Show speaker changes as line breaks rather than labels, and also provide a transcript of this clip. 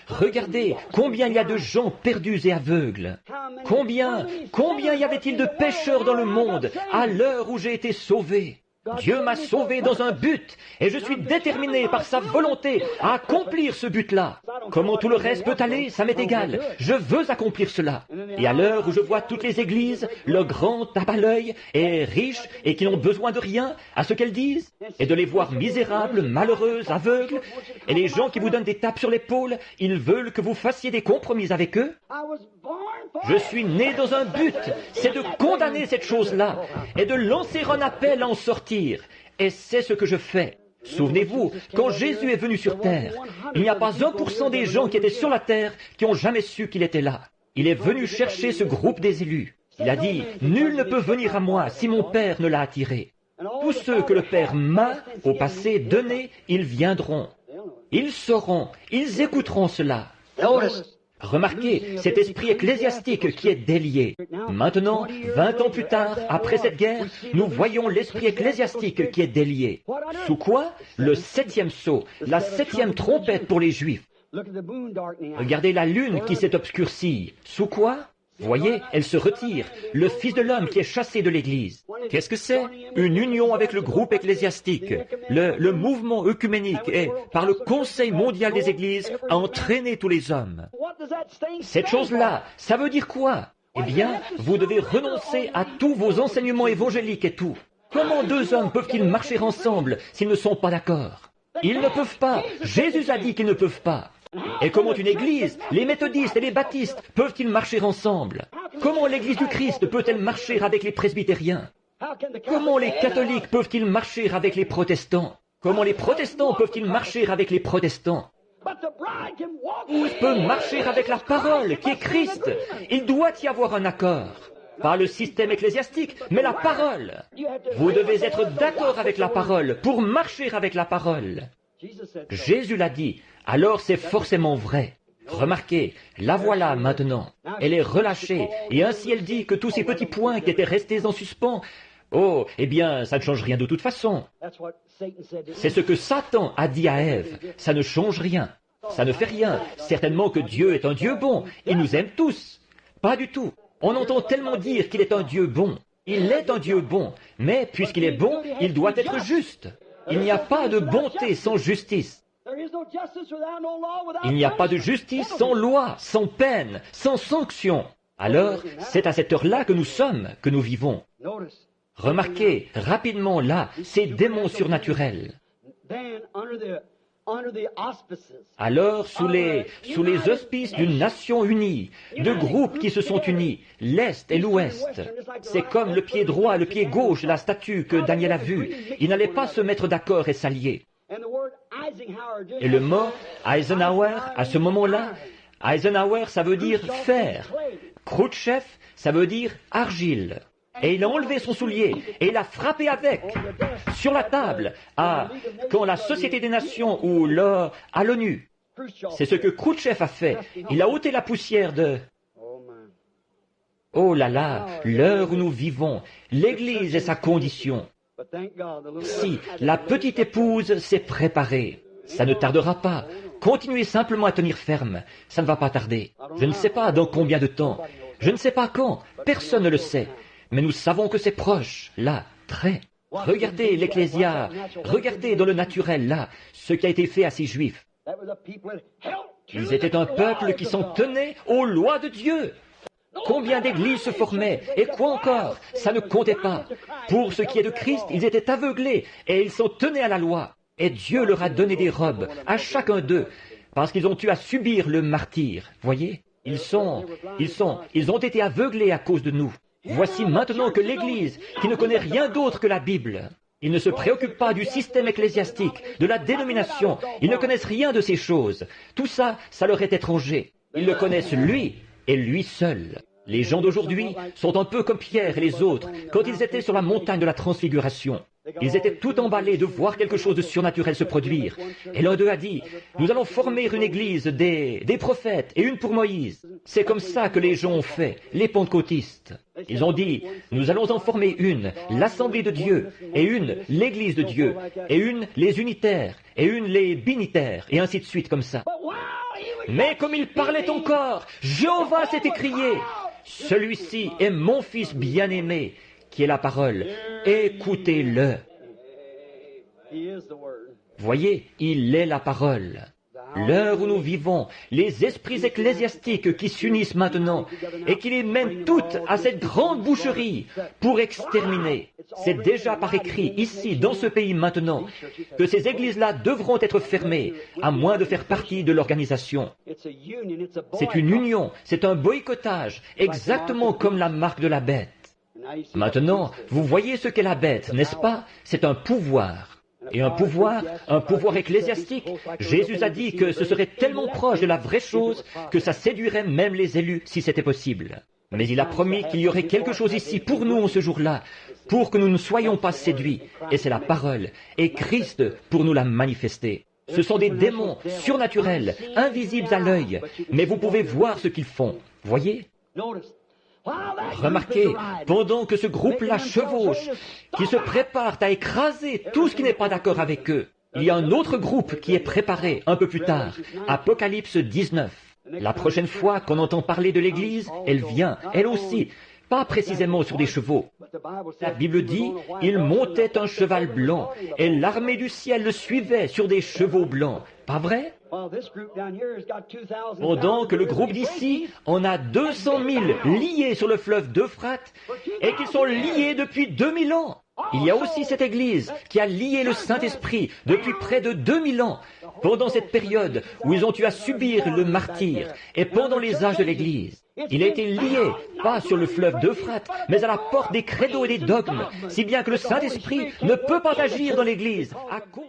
Regardez combien il y a de gens perdus et aveugles. Combien y avait-il de pécheurs dans le monde à l'heure où j'ai été sauvé? Dieu m'a sauvé dans un but, et je suis déterminé par sa volonté à accomplir ce but-là. Comment tout le reste peut aller, ça m'est égal. Je veux accomplir cela. Et à l'heure où je vois toutes les églises, le grand tape à l'œil, et riches, et qui n'ont besoin de rien, à ce qu'elles disent, et de les voir misérables, malheureuses, aveugles, et les gens qui vous donnent des tapes sur l'épaule, ils veulent que vous fassiez des compromis avec eux. Je suis né dans un but, c'est de condamner cette chose-là, et de lancer un appel à en sortir. Et c'est ce que je fais. Souvenez-vous, quand Jésus est venu sur terre, il n'y a pas 1% des gens qui étaient sur la terre qui ont jamais su qu'il était là. Il est venu chercher ce groupe des élus. Il a dit, nul ne peut venir à moi si mon Père ne l'a attiré. Tous ceux que le Père m'a, au passé, donné, ils viendront. Ils sauront, ils écouteront cela. Remarquez cet esprit ecclésiastique qui est délié. Maintenant, 20 ans plus tard, après cette guerre, nous voyons l'esprit ecclésiastique qui est délié. Sous quoi? Le 7e sceau, la 7e trompette pour les Juifs. Regardez la lune qui s'est obscurcie. Sous quoi? Voyez, elle se retire. Le Fils de l'homme qui est chassé de l'Église. Qu'est-ce que c'est? Une union avec le groupe ecclésiastique. Le mouvement œcuménique est, par le Conseil mondial des Églises, à entraîner tous les hommes. Cette chose-là, ça veut dire quoi? Eh bien, vous devez renoncer à tous vos enseignements évangéliques et tout. Comment deux hommes peuvent-ils marcher ensemble s'ils ne sont pas d'accord? Ils ne peuvent pas. Jésus a dit qu'ils ne peuvent pas. Et comment une église, les méthodistes et les baptistes peuvent-ils marcher ensemble? Comment l'église du Christ peut-elle marcher avec les presbytériens? Comment les catholiques peuvent-ils marcher avec les protestants? Comment les protestants peuvent-ils marcher avec les protestants? Épouse peut marcher avec la parole qui est Christ. Il doit y avoir un accord. Pas le système ecclésiastique, mais la parole. Vous devez être d'accord avec la parole pour marcher avec la parole. Jésus l'a dit, alors c'est forcément vrai. Remarquez, la voilà maintenant. Elle est relâchée, et ainsi elle dit que tous ces petits points qui étaient restés en suspens, oh, eh bien, ça ne change rien de toute façon. C'est ce que Satan a dit à Ève, ça ne change rien, ça ne fait rien. Certainement que Dieu est un Dieu bon, il nous aime tous. Pas du tout. On entend tellement dire qu'il est un Dieu bon. Il est un Dieu bon, mais puisqu'il est bon, il doit être juste. Il n'y a pas de bonté sans justice. Il n'y a pas de justice sans loi, sans peine, sans sanction. Alors, c'est à cette heure-là que nous sommes, que nous vivons. Remarquez, rapidement là, ces démons surnaturels. Alors, sous les auspices d'une nation unie, de groupes qui se sont unis, l'Est et l'Ouest, c'est comme le pied droit et le pied gauche de la statue que Daniel a vue. Ils n'allaient pas se mettre d'accord et s'allier. Et le mot Eisenhower, à ce moment-là, Eisenhower, ça veut dire fer. Khrouchtchev, ça veut dire argile. Et il a enlevé son soulier, et il a frappé avec, sur la table, quand la Société des Nations ou à l'ONU. C'est ce que Khrouchtchev a fait. Il a ôté la poussière de... Oh là là, l'heure où nous vivons, l'Église est sa condition. Si la petite épouse s'est préparée, ça ne tardera pas. Continuez simplement à tenir ferme. Ça ne va pas tarder. Je ne sais pas dans combien de temps. Je ne sais pas quand. Personne ne le sait. Mais nous savons que c'est proche, là, très. Regardez l'Ecclésia, regardez dans le naturel, là, ce qui a été fait à ces Juifs. Ils étaient un peuple qui s'en tenait aux lois de Dieu. Combien d'églises se formaient, et quoi encore? Ça ne comptait pas. Pour ce qui est de Christ, ils étaient aveuglés, et ils s'en tenaient à la loi. Et Dieu leur a donné des robes, à chacun d'eux, parce qu'ils ont eu à subir le martyre. Voyez? Ils ont été aveuglés à cause de nous. Voici maintenant que l'Église, qui ne connaît rien d'autre que la Bible, ils ne se préoccupent pas du système ecclésiastique, de la dénomination, ils ne connaissent rien de ces choses. Tout ça, ça leur est étranger. Ils le connaissent lui, et lui seul. Les gens d'aujourd'hui sont un peu comme Pierre et les autres, quand ils étaient sur la montagne de la transfiguration. Ils étaient tout emballés de voir quelque chose de surnaturel se produire. Et l'un d'eux a dit, nous allons former une église des prophètes et une pour Moïse. C'est comme ça que les gens ont fait, les pentecôtistes. Ils ont dit, nous allons en former une, l'Assemblée de Dieu, et une, l'Église de Dieu, et une, les unitaires, et une, les binitaires, et ainsi de suite comme ça. Mais comme il parlait encore, Jéhovah s'est écrié, celui-ci est mon Fils bien-aimé, qui est la parole. Écoutez-le. Voyez, il est la parole. L'heure où nous vivons, les esprits ecclésiastiques qui s'unissent maintenant et qui les mènent toutes à cette grande boucherie pour exterminer. C'est déjà par écrit, ici, dans ce pays maintenant, que ces églises-là devront être fermées, à moins de faire partie de l'organisation. C'est une union, c'est un boycottage, exactement comme la marque de la bête. Maintenant, vous voyez ce qu'est la bête, n'est-ce pas? C'est un pouvoir. Et un pouvoir ecclésiastique. Jésus a dit que ce serait tellement proche de la vraie chose que ça séduirait même les élus si c'était possible. Mais il a promis qu'il y aurait quelque chose ici pour nous en ce jour-là, pour que nous ne soyons pas séduits. Et c'est la parole, et Christ pour nous la manifester. Ce sont des démons surnaturels, invisibles à l'œil, mais vous pouvez voir ce qu'ils font. Voyez? Remarquez, pendant que ce groupe-là chevauche, qui se prépare à écraser tout ce qui n'est pas d'accord avec eux, il y a un autre groupe qui est préparé un peu plus tard, Apocalypse 19. La prochaine fois qu'on entend parler de l'Église, elle vient, elle aussi, pas précisément sur des chevaux. La Bible dit, il montait un cheval blanc, et l'armée du ciel le suivait sur des chevaux blancs. Pas vrai? Pendant que le groupe d'ici en a 200 000 liés sur le fleuve d'Euphrate et qu'ils sont liés depuis 2000 ans. Il y a aussi cette Église qui a lié le Saint-Esprit depuis près de 2000 ans, pendant cette période où ils ont eu à subir le martyre et pendant les âges de l'Église. Il a été lié, pas sur le fleuve d'Euphrate, mais à la porte des credos et des dogmes, si bien que le Saint-Esprit ne peut pas agir dans l'Église à cause